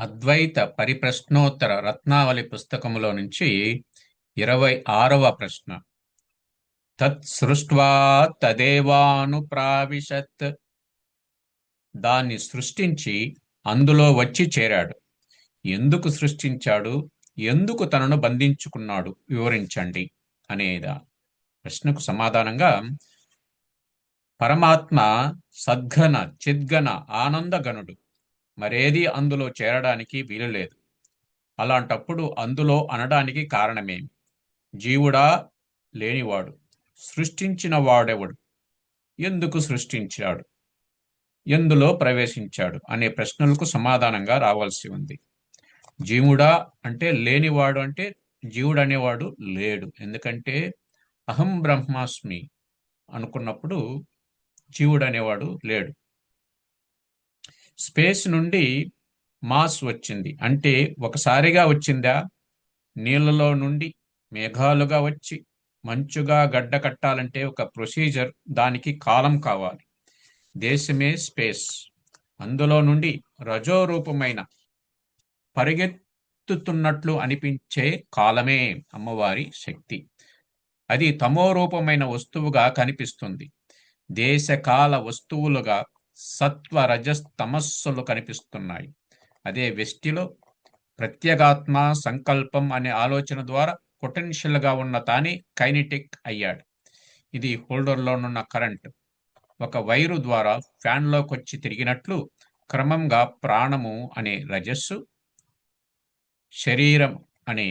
అద్వైత పరిప్రశ్నోత్తర రత్నావళి పుస్తకములో నుంచి 26వ ప్రశ్న. తత్ సృష్ట్వా తదేవానుప్రావిశత్. దాన్ని సృష్టించి అందులో వచ్చి చేరాడు. ఎందుకు సృష్టించాడు, ఎందుకు తనను బంధించుకున్నాడు వివరించండి అనేదా ప్రశ్నకు సమాధానంగా, పరమాత్మ సద్ఘన చిద్ఘన ఆనందగణుడు. మరేది అందులో చేరడానికి వీలులేదు. అలాంటప్పుడు అందులో అనడానికి కారణమేమి? జీవుడా, లేనివాడు, సృష్టించిన వాడెవడు, ఎందుకు సృష్టించాడు, ఎందులో ప్రవేశించాడు అనే ప్రశ్నలకు సమాధానంగా రావాల్సి ఉంది. జీవుడా అంటే లేనివాడు, అంటే జీవుడు అనేవాడు లేడు. ఎందుకంటే అహం బ్రహ్మాస్మి అనుకున్నప్పుడు జీవుడు అనేవాడు లేడు. స్పేస్ నుండి మాస్ వచ్చింది అంటే ఒకసారిగా వచ్చిందా? నీళ్లలో నుండి మేఘాలుగా వచ్చి మంచుగా గడ్డ కట్టాలంటే ఒక ప్రొసీజర్, దానికి కాలం కావాలి. దేశమే స్పేస్. అందులో నుండి రజోరూపమైన పరిగెత్తుతున్నట్లు అనిపించే కాలమే అమ్మవారి శక్తి. అది తమోరూపమైన వస్తువుగా కనిపిస్తుంది. దేశకాల వస్తువులుగా సత్వ రజస్తమస్సులు కనిపిస్తున్నాయి. అదే వెష్టిలో ప్రత్యేగాత్మ సంకల్పం అనే ఆలోచన ద్వారా పొటెన్షియల్గా ఉన్న తానే కైనెటిక్ అయ్యాడు. ఇది హోల్డర్లోనున్న కరెంట్ ఒక వైరు ద్వారా ఫ్యాన్లోకొచ్చి తిరిగినట్లు క్రమంగా ప్రాణము అనే రజస్సు, శరీరం అనే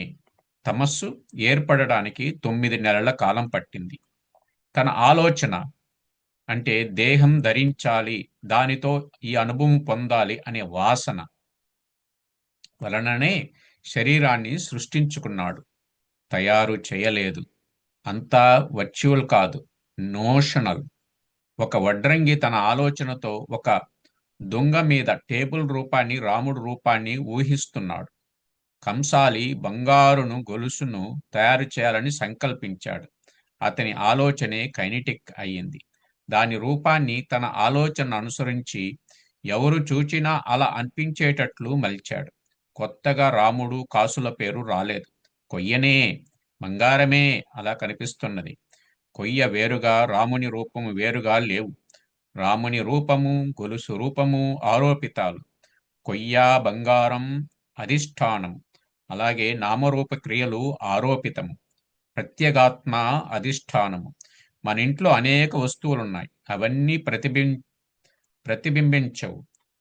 తమస్సు ఏర్పడడానికి 9 నెలల కాలం పట్టింది. తన ఆలోచన అంటే దేహం ధరించాలి, దానితో ఈ అనుభవం పొందాలి అనే వాసన వలననే శరీరాన్ని సృష్టించుకున్నాడు, తయారు చేయలేదు. అంతా వర్చువల్ కాదు, నోషనల్. ఒక వడ్రంగి తన ఆలోచనతో ఒక దొంగ మీద టేబుల్ రూపాన్ని, రాముడు రూపాన్ని ఊహిస్తున్నాడు. కంసాలి బంగారును గొలుసును తయారు చేయాలని సంకల్పించాడు. అతని ఆలోచనే కైనెటిక్ అయ్యింది. దాని రూపాన్ని తన ఆలోచన అనుసరించి ఎవరు చూచినా అలా అనిపించేటట్లు మలిచాడు. కొత్తగా రాముడు కాసుల పేరు రాలేదు. కొయ్యనే, బంగారమే అలా కనిపిస్తున్నది. కొయ్య వేరుగా, రాముని రూపము వేరుగా లేవు. రాముని రూపము, గొలుసు రూపము ఆరోపితాలు. కొయ్య, బంగారం అధిష్టానం. అలాగే నామరూప క్రియలు ఆరోపితము. ప్రత్యేగాత్మ అధిష్టానము. మన ఇంట్లో అనేక వస్తువులున్నాయి, అవన్నీ ప్రతిబింబించవు.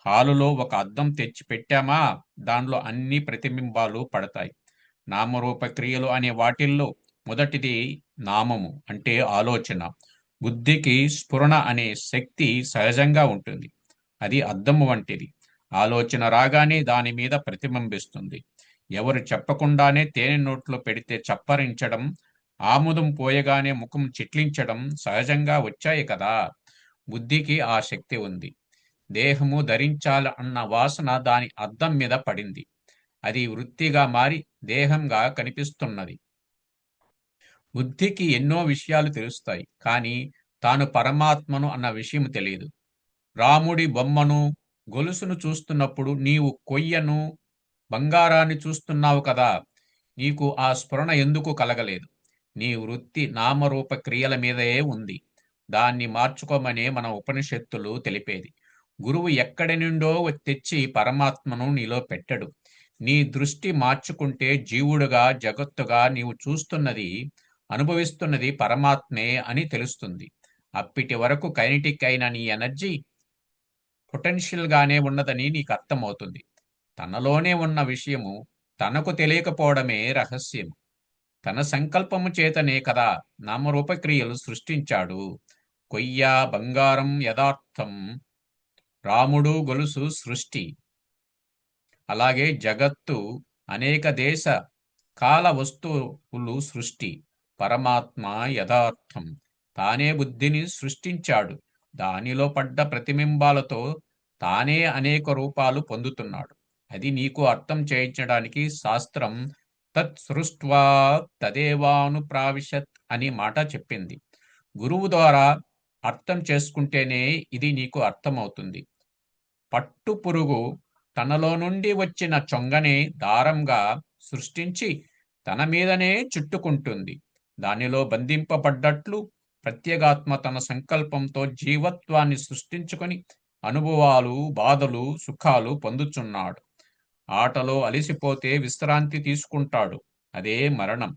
హాలులో ఒక అద్దం తెచ్చి పెట్టామా, దానిలో అన్ని ప్రతిబింబాలు పడతాయి. నామరూప క్రియలు అనే వాటిల్లో మొదటిది నామము అంటే ఆలోచన. బుద్ధికి స్ఫురణ అనే శక్తి సహజంగా ఉంటుంది. అది అద్దము వంటిది. ఆలోచన రాగానే దాని మీద ప్రతిబింబిస్తుంది. ఎవరు చెప్పకుండానే తేనె నోట్లో పెడితే చప్పరించడం, ఆముదం పోయగానే ముఖం చిట్లించడం సహజంగా వచ్చాయి కదా. బుద్ధికి ఆ శక్తి ఉంది. దేహము ధరించాలి అన్న వాసన దాని అద్దం మీద పడింది. అది వృత్తిగా మారి దేహంగా కనిపిస్తున్నది. బుద్ధికి ఎన్నో విషయాలు తెలుస్తాయి, కానీ తాను పరమాత్మను అన్న విషయం తెలియదు. రాముడి బొమ్మను, గొలుసును చూస్తున్నప్పుడు నీవు కొయ్యను, బంగారాన్ని చూస్తున్నావు కదా. నీకు ఆ స్ఫురణ ఎందుకు కలగలేదు? నీ వృత్తి నామరూప క్రియల మీదే ఉంది. దాన్ని మార్చుకోమనే మన ఉపనిషత్తులు తెలిపేది. గురువు ఎక్కడి నుండో తెచ్చి పరమాత్మను నీలో పెట్టడు. నీ దృష్టి మార్చుకుంటే జీవుడుగా, జగత్తుగా నీవు చూస్తున్నది, అనుభవిస్తున్నది పరమాత్మే అని తెలుస్తుంది. అప్పటి వరకు కైనెటిక్ అయిన నీ ఎనర్జీ పొటెన్షియల్ గానే ఉన్నదని నీకు అర్థమవుతుంది. తనలోనే ఉన్న విషయము తనకు తెలియకపోవడమే రహస్యం. తన సంకల్పము చేతనే కదా నామరూపక్రియలు సృష్టించాడు. కొయ్య, బంగారం యథార్థం. రాముడు గొలుసు సృష్టి. అలాగే జగత్తు అనేక దేశ కాల వస్తువులు సృష్టి. పరమాత్మ యథార్థం. తానే బుద్ధిని సృష్టించాడు. దానిలో పడ్డ ప్రతిబింబాలతో తానే అనేక రూపాలు పొందుతున్నాడు. అది నీకు అర్థం చేయించడానికి శాస్త్రం తత్ సృష్ట్వా తదేవానుప్రావిశత్ అని మాట చెప్పింది. గురువు ద్వారా అర్థం చేసుకుంటేనే ఇది నీకు అర్థమవుతుంది. పట్టు పురుగు తనలో నుండి వచ్చిన చొంగనే దారంగా సృష్టించి తన మీదనే చుట్టుకుంటుంది. దానిలో బంధింపబడ్డట్లు ప్రత్యేగాత్మ తన సంకల్పంతో జీవత్వాన్ని సృష్టించుకొని అనుభవాలు, బాధలు, సుఖాలు పొందుచున్నాడు. ఆటలో అలిసిపోతే విశ్రాంతి తీసుకుంటాడు. అదే మరణం.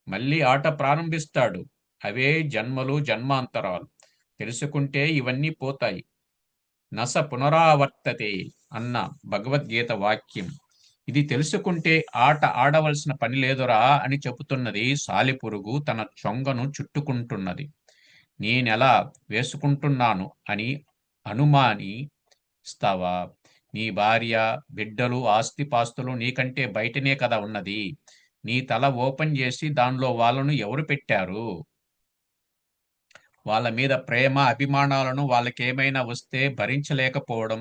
మళ్ళీ ఆట ప్రారంభిస్తాడు. అవే జన్మలు, జన్మాంతరాలు. తెలుసుకుంటే ఇవన్నీ పోతాయి. నస పునరావర్తతే అన్న భగవద్గీత వాక్యం. ఇది తెలుసుకుంటే ఆట ఆడవలసిన పని లేదురా అని చెబుతున్నది సాలెపురుగు తన చొంగను చుట్టుకుంటున్నది. నేనెలా వేసుకుంటున్నాను అని అనుమానిస్తావా? నీ భార్య, బిడ్డలు, ఆస్తిపాస్తులు నీకంటే బయటనే కదా ఉన్నది. నీ తల ఓపెన్ చేసి దానిలో వాళ్ళను ఎవరు పెట్టారు? వాళ్ళ మీద ప్రేమ, అభిమానాలను వాళ్ళకేమైనా వస్తే భరించలేకపోవడం,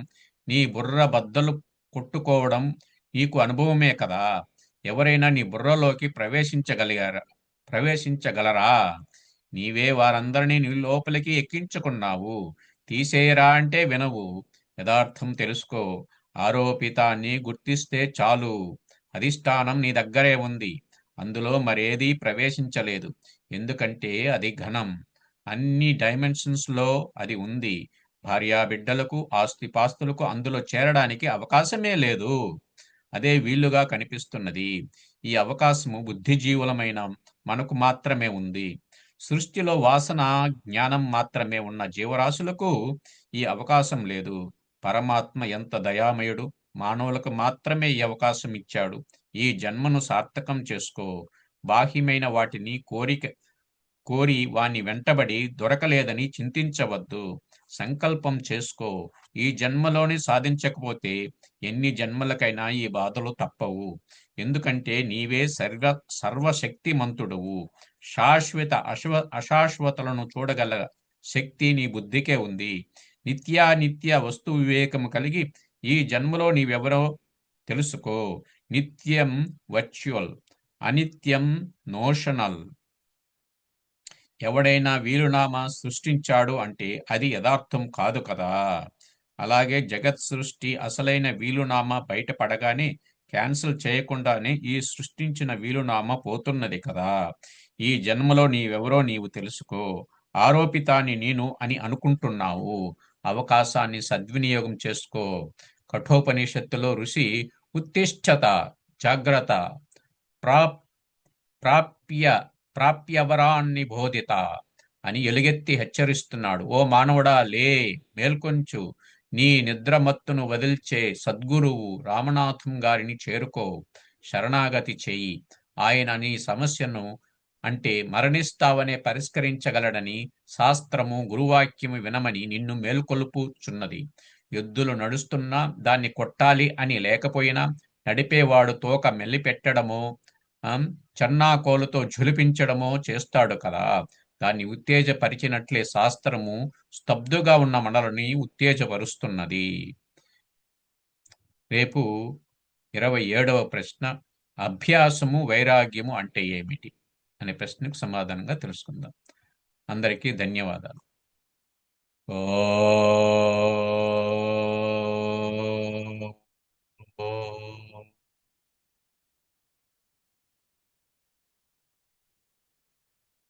నీ బుర్ర బద్దలు కొట్టుకోవడం నీకు అనుభవమే కదా. ఎవరైనా నీ బుర్రలోకి ప్రవేశించగలరా? నీవే వారందరినీ నీ లోపలికి ఎక్కించుకున్నావు. తీసేయరా అంటే వినవు. యథార్థం తెలుసుకో. ఆరోపితాన్ని గుర్తిస్తే చాలు. అధిష్టానం నీ దగ్గరే ఉంది. అందులో మరేదీ ప్రవేశించలేదు. ఎందుకంటే అది ఘనం. అన్ని డైమెన్షన్స్ లో అది ఉంది. భార్యాబిడ్డలకు, ఆస్తిపాస్తులకు అందులో చేరడానికి అవకాశమే లేదు. అదే వీలుగా కనిపిస్తున్నది. ఈ అవకాశము బుద్ధిజీవులమైన మనకు మాత్రమే ఉంది. సృష్టిలో వాసన, జ్ఞానం మాత్రమే ఉన్న జీవరాశులకు ఈ అవకాశం లేదు. పరమాత్మ ఎంత దయామయుడు! మానవులకు మాత్రమే ఈ అవకాశం ఇచ్చాడు. ఈ జన్మను సార్థకం చేసుకో. బాహ్యమైన వాటిని కోరి వాని వెంటబడి దొరకలేదని చింతించవద్దు. సంకల్పం చేసుకో. ఈ జన్మలోనే సాధించకపోతే ఎన్ని జన్మలకైనా ఈ బాధలు తప్పవు. ఎందుకంటే నీవే సర్వశక్తిమంతుడువు. శాశ్వత అశాశ్వతలను చూడగల శక్తి నీ బుద్ధికే ఉంది. నిత్యానిత్య వస్తు వివేకము కలిగి ఈ జన్మలో నీవెవరో తెలుసుకో. నిత్యం వర్చువల్, అనిత్యం నోషనల్. ఎవడైనా వీలునామా సృష్టించాడు అంటే అది యథార్థం కాదు కదా. అలాగే జగత్ సృష్టి అసలైన వీలునామా బయటపడగానే క్యాన్సిల్ చేయకుండానే ఈ సృష్టించిన వీలునామా పోతున్నది కదా. ఈ జన్మలో నీవెవరో నీవు తెలుసుకో. ఆరోపితాన్ని నేను అని అనుకుంటున్నావు. అవకాశాన్ని సద్వినియోగం చేసుకో. కఠోపనిషత్తులో ఋషి ఉత్తిష్ఠత, జాగ్రత్త, ప్రాప్ ప్రాప్య ప్రాప్యవరాన్ని బోధిత అని ఎలుగెత్తి హెచ్చరిస్తున్నాడు. ఓ మానవుడా, లే, మేల్కొంచు. నీ నిద్రమత్తును వదిల్చే సద్గురువు రామనాథం గారిని చేరుకో. శరణాగతి చెయ్యి. ఆయన నీ సమస్యను అంటే మరణిస్తావనే పరిష్కరించగలడని శాస్త్రము, గురువాక్యము వినమని నిన్ను మేల్కొల్పుచున్నది. ఎద్దులు నడుస్తున్నా దాన్ని కొట్టాలి అని లేకపోయినా నడిపేవాడు తోక మెల్లిపెట్టడమో చెన్నాకోలుతో ఝులిపించడమో చేస్తాడు కదా. దాన్ని ఉత్తేజపరిచినట్లే శాస్త్రము స్తబ్దుగా ఉన్న మనలని ఉత్తేజపరుస్తున్నది. రేపు 27వ ప్రశ్న, అభ్యాసము, వైరాగ్యము అంటే ఏమిటి అనే ప్రశ్నకు సమాధానంగా తెలుసుకుందాం. అందరికీ ధన్యవాదాలు. ఓ